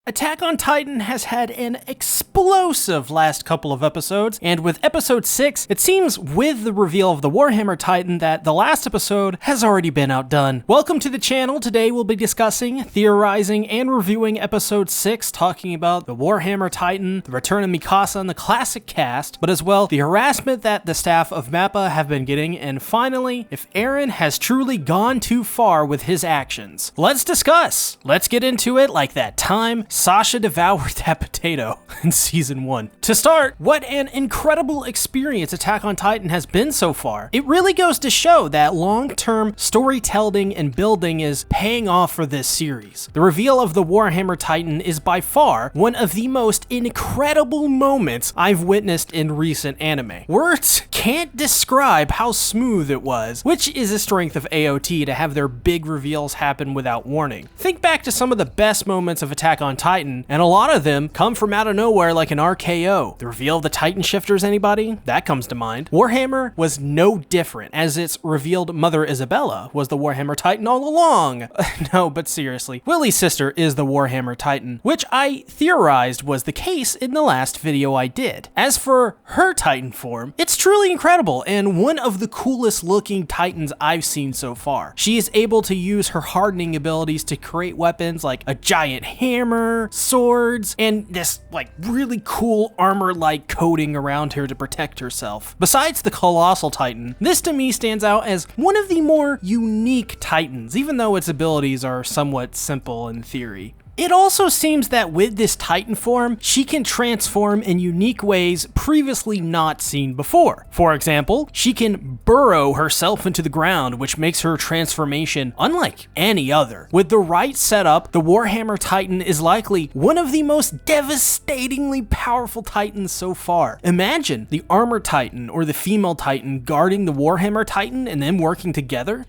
Attack on Titan has had an explosive last couple of episodes, and with episode 6, it seems with the reveal of the Warhammer Titan that the last episode has already been outdone. Welcome to the channel. Today we'll be discussing, theorizing, and reviewing episode 6, talking about the Warhammer Titan, the return of Mikasa and the classic cast, but as well the harassment that the staff of Mappa have been getting, and finally, if Eren has truly gone too far with his actions. Let's discuss! Let's get into it like that time Sasha devoured that potato in season 1. To start, what an incredible experience Attack on Titan has been so far. It really goes to show that long-term storytelling and building is paying off for this series. The reveal of the Warhammer Titan is by far one of the most incredible moments I've witnessed in recent anime. Words can't describe how smooth it was, which is a strength of AOT to have their big reveals happen without warning. Think back to some of the best moments of Attack on Titan, and a lot of them come from out of nowhere like an RKO. The reveal of the Titan Shifters, anybody? That comes to mind. Warhammer was no different, as its revealed mother Isabella was the Warhammer Titan all along. No, but seriously, Willie's sister is the Warhammer Titan, which I theorized was the case in the last video I did. As for her Titan form, it's truly incredible and one of the coolest looking Titans I've seen so far. She is able to use her hardening abilities to create weapons like a giant hammer, swords, and this like really cool armor-like coating around her to protect herself. Besides the Colossal Titan, this to me stands out as one of the more unique Titans, even though its abilities are somewhat simple in theory. It also seems that with this Titan form, she can transform in unique ways previously not seen before. For example, she can burrow herself into the ground, which makes her transformation unlike any other. With the right setup, the Warhammer Titan is likely one of the most devastatingly powerful Titans so far. Imagine the Armor Titan or the Female Titan guarding the Warhammer Titan and then working together.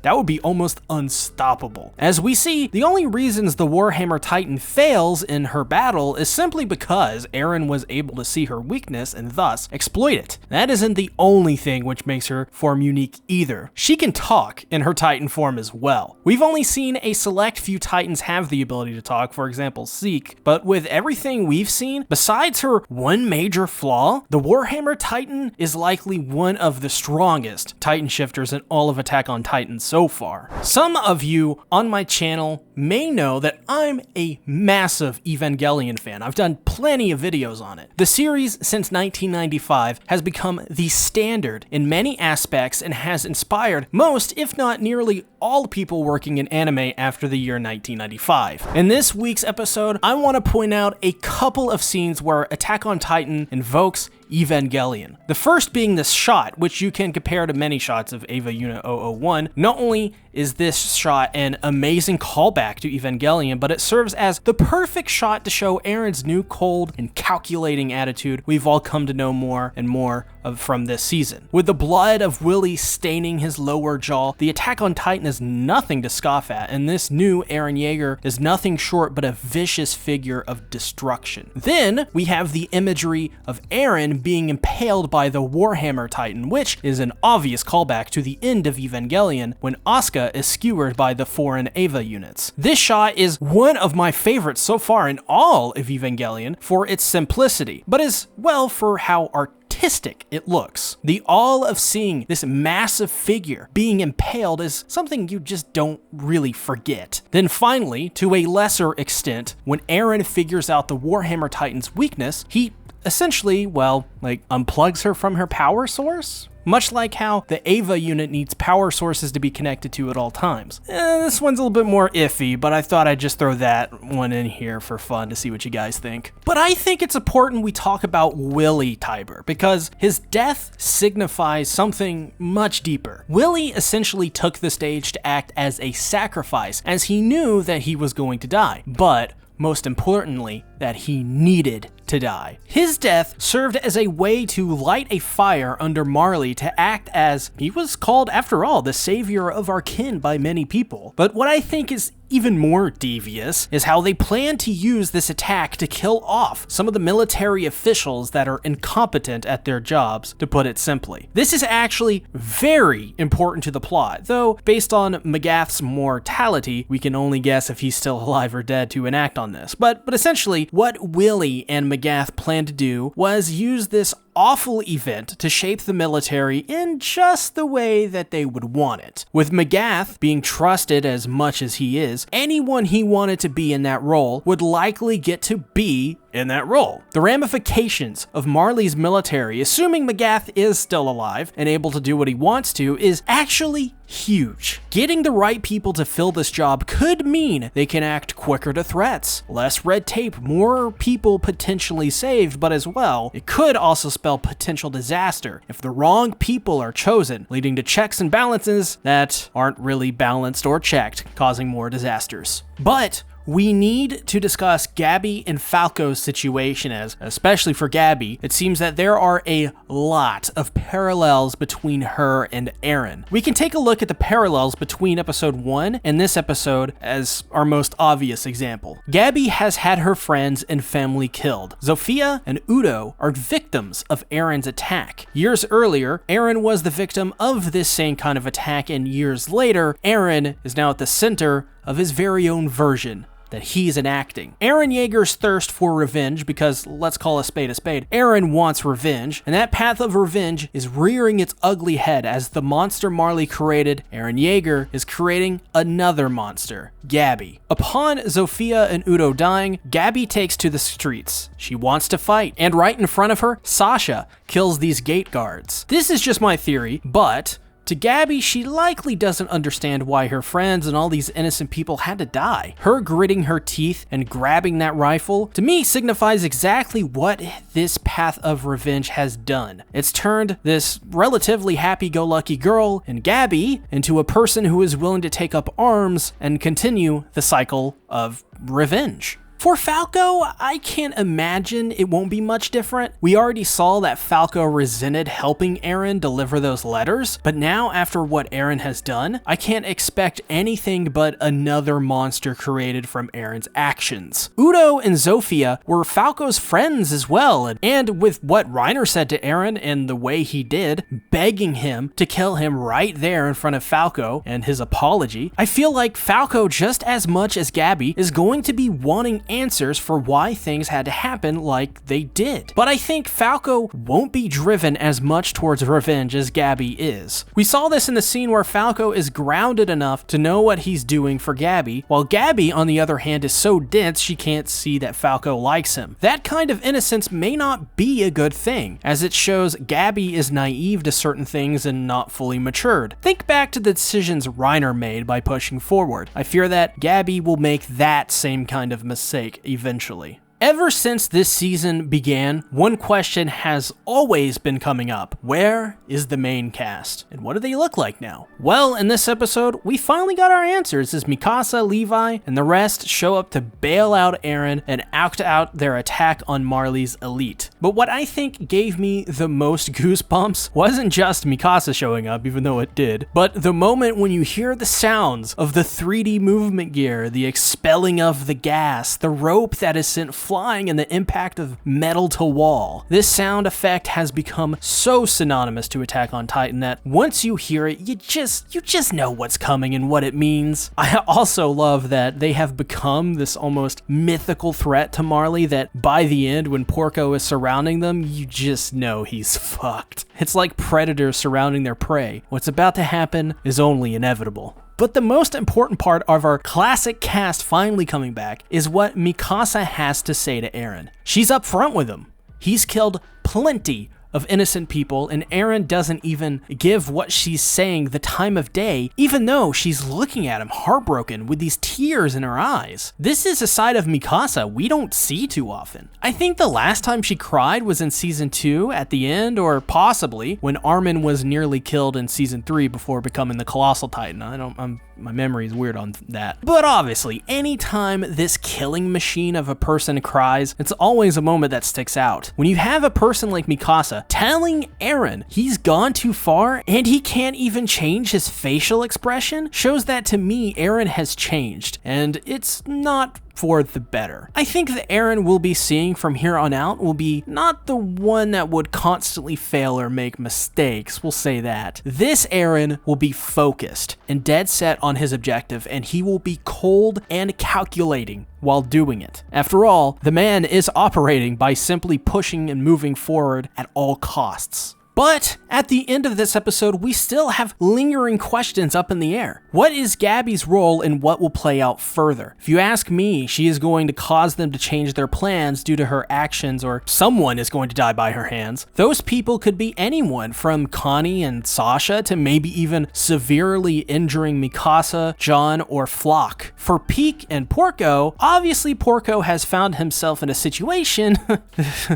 That would be almost unstoppable. As we see, the only reasons the Warhammer Titan fails in her battle is simply because Eren was able to see her weakness and thus exploit it. That isn't the only thing which makes her form unique either. She can talk in her Titan form as well. We've only seen a select few Titans have the ability to talk, for example Zeke, but with everything we've seen, besides her one major flaw, the Warhammer Titan is likely one of the strongest Titan shifters in all of Attack on Titan so far. Some of you on my channel may know that I'm a massive Evangelion fan. I've done plenty of videos on it. The series since 1995 has become the standard in many aspects and has inspired most, if not nearly all people working in anime after the year 1995. In this week's episode, I want to point out a couple of scenes where Attack on Titan invokes Evangelion. The first being this shot, which you can compare to many shots of Eva Unit 001. Not only is this shot an amazing callback to Evangelion, but it serves as the perfect shot to show Eren's new cold and calculating attitude we've all come to know more and more of from this season. With the blood of Willie staining his lower jaw, the Attack on Titan is nothing to scoff at, and this new Eren Yaeger is nothing short but a vicious figure of destruction. Then we have the imagery of Eren being impaled by the Warhammer Titan, which is an obvious callback to the end of Evangelion when Asuka is skewered by the foreign Eva units. This shot is one of my favorites so far in all of Evangelion for its simplicity, but as well for how artistic it looks. The awe of seeing this massive figure being impaled is something you just don't really forget. Then finally, to a lesser extent, when Eren figures out the Warhammer Titan's weakness, he essentially, well, like unplugs her from her power source? Much like how the Eva unit needs power sources to be connected to at all times. This one's a little bit more iffy, but I thought I'd just throw that one in here for fun to see what you guys think. But I think it's important we talk about Willie Tybur, because his death signifies something much deeper. Willie essentially took the stage to act as a sacrifice, as he knew that he was going to die. But most importantly, that he needed to die. His death served as a way to light a fire under Marley to act as he was called, after all, the savior of our kin by many people. But what I think is even more devious is how they plan to use this attack to kill off some of the military officials that are incompetent at their jobs, to put it simply. This is actually very important to the plot, though based on Magath's mortality, we can only guess if he's still alive or dead to enact on this. But essentially, what Willie and Magath planned to do was use this awful event to shape the military in just the way that they would want it. With Magath being trusted as much as he is, anyone he wanted to be in that role would likely get to be in that role. The ramifications of Marley's military, assuming Magath is still alive and able to do what he wants to, is actually huge. Getting the right people to fill this job could mean they can act quicker to threats, less red tape, more people potentially saved, but as well, it could also spell potential disaster if the wrong people are chosen, leading to checks and balances that aren't really balanced or checked, causing more disasters. But we need to discuss Gabby and Falco's situation, as, especially for Gabby, it seems that there are a lot of parallels between her and Eren. We can take a look at the parallels between episode 1 and this episode as our most obvious example. Gabby has had her friends and family killed. Zofia and Udo are victims of Eren's attack. Years earlier, Eren was the victim of this same kind of attack, and years later, Eren is now at the center of his very own version that he's enacting. Eren Yaeger's thirst for revenge, because let's call a spade, Eren wants revenge, and that path of revenge is rearing its ugly head as the monster Marley created, Eren Yaeger, is creating another monster, Gabby. Upon Zofia and Udo dying, Gabby takes to the streets. She wants to fight, and right in front of her, Sasha kills these gate guards. This is just my theory, but to Gabby, she likely doesn't understand why her friends and all these innocent people had to die. Her gritting her teeth and grabbing that rifle, to me, signifies exactly what this path of revenge has done. It's turned this relatively happy-go-lucky girl and Gabby into a person who is willing to take up arms and continue the cycle of revenge. For Falco, I can't imagine it won't be much different. We already saw that Falco resented helping Eren deliver those letters, but now after what Eren has done, I can't expect anything but another monster created from Eren's actions. Udo and Zofia were Falco's friends as well, and with what Reiner said to Eren and the way he did, begging him to kill him right there in front of Falco and his apology, I feel like Falco, just as much as Gabby, is going to be wanting answers for why things had to happen like they did. But I think Falco won't be driven as much towards revenge as Gabby is. We saw this in the scene where Falco is grounded enough to know what he's doing for Gabby, while Gabby, on the other hand, is so dense she can't see that Falco likes him. That kind of innocence may not be a good thing, as it shows Gabby is naive to certain things and not fully matured. Think back to the decisions Reiner made by pushing forward. I fear that Gabby will make that same kind of mistake eventually. Ever since this season began, one question has always been coming up. Where is the main cast? And what do they look like now? Well, in this episode, we finally got our answers as Mikasa, Levi, and the rest show up to bail out Eren and act out their attack on Marley's elite. But what I think gave me the most goosebumps wasn't just Mikasa showing up, even though it did, but the moment when you hear the sounds of the 3D movement gear, the expelling of the gas, the rope that is sent flying, and the impact of metal to wall. This sound effect has become so synonymous to Attack on Titan that once you hear it, you just know what's coming and what it means. I also love that they have become this almost mythical threat to Marley that by the end, when Porco is surrounding them, you just know he's fucked. It's like predators surrounding their prey. What's about to happen is only inevitable. But the most important part of our classic cast finally coming back is what Mikasa has to say to Eren. She's up front with him. He's killed plenty of innocent people, and Eren doesn't even give what she's saying the time of day, even though she's looking at him heartbroken with these tears in her eyes. This is a side of Mikasa we don't see too often. I think the last time she cried was in season 2 at the end, or possibly when Armin was nearly killed in season 3 before becoming the Colossal Titan. I'm My memory is weird on that. But obviously, anytime this killing machine of a person cries, it's always a moment that sticks out. When you have a person like Mikasa telling Eren he's gone too far and he can't even change his facial expression, shows that to me, Eren has changed, and it's not for the better. I think the Eren we'll be seeing from here on out will be not the one that would constantly fail or make mistakes, we'll say that. This Eren will be focused and dead set on his objective, and he will be cold and calculating while doing it. After all, the man is operating by simply pushing and moving forward at all costs. But at the end of this episode, we still have lingering questions up in the air. What is Gabby's role and what will play out further? If you ask me, she is going to cause them to change their plans due to her actions, or someone is going to die by her hands. Those people could be anyone from Connie and Sasha to maybe even severely injuring Mikasa, John, or Flock. For Peak and Porco, obviously Porco has found himself in a situation,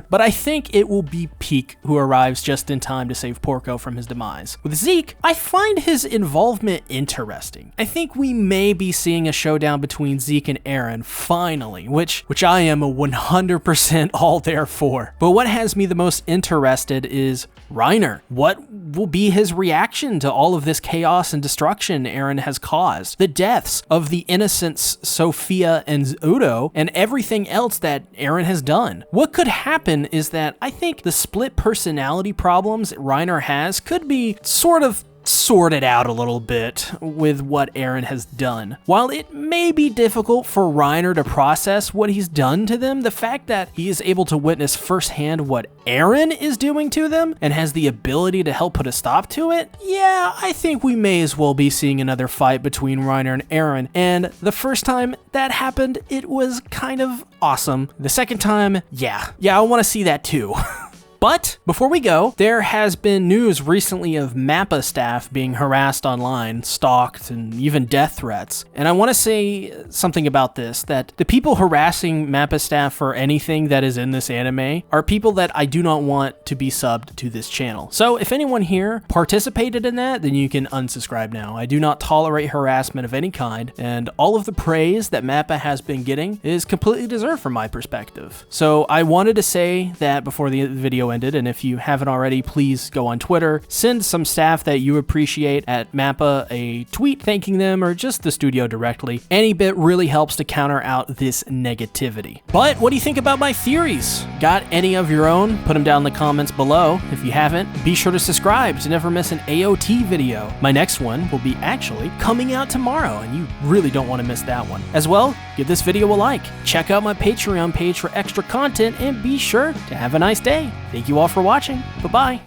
but I think it will be Peak who arrives just in time to save Porco from his demise. With Zeke, I find his involvement interesting. I think we may be seeing a showdown between Zeke and Eren finally, which I am 100% all there for. But what has me the most interested is Reiner. What will be his reaction to all of this chaos and destruction Eren has caused? The deaths of the innocents Sophia and Udo, and everything else that Eren has done. What could happen is that I think the split personality problems Reiner has could be sort of sorted out a little bit with what Eren has done. While it may be difficult for Reiner to process what he's done to them, the fact that he is able to witness firsthand what Eren is doing to them and has the ability to help put a stop to it, yeah, I think we may as well be seeing another fight between Reiner and Eren. And the first time that happened, it was kind of awesome. The second time, yeah, I want to see that too. But before we go, there has been news recently of Mappa staff being harassed online, stalked, and even death threats. And I want to say something about this, that the people harassing Mappa staff for anything that is in this anime are people that I do not want to be subbed to this channel. So if anyone here participated in that, then you can unsubscribe now. I do not tolerate harassment of any kind, and all of the praise that Mappa has been getting is completely deserved from my perspective. So I wanted to say that before the video ended, and if you haven't already, please go on Twitter, send some staff that you appreciate at Mappa a tweet thanking them, or just the studio directly. Any bit really helps to counter out this negativity. But what do you think about my theories? Got any of your own? Put them down in the comments below. If you haven't, be sure to subscribe to never miss an AOT video. My next one will be actually coming out tomorrow, and you really don't want to miss that one. As well, give this video a like, check out my Patreon page for extra content, and be sure to have a nice day. Thank you all for watching. Bye-bye.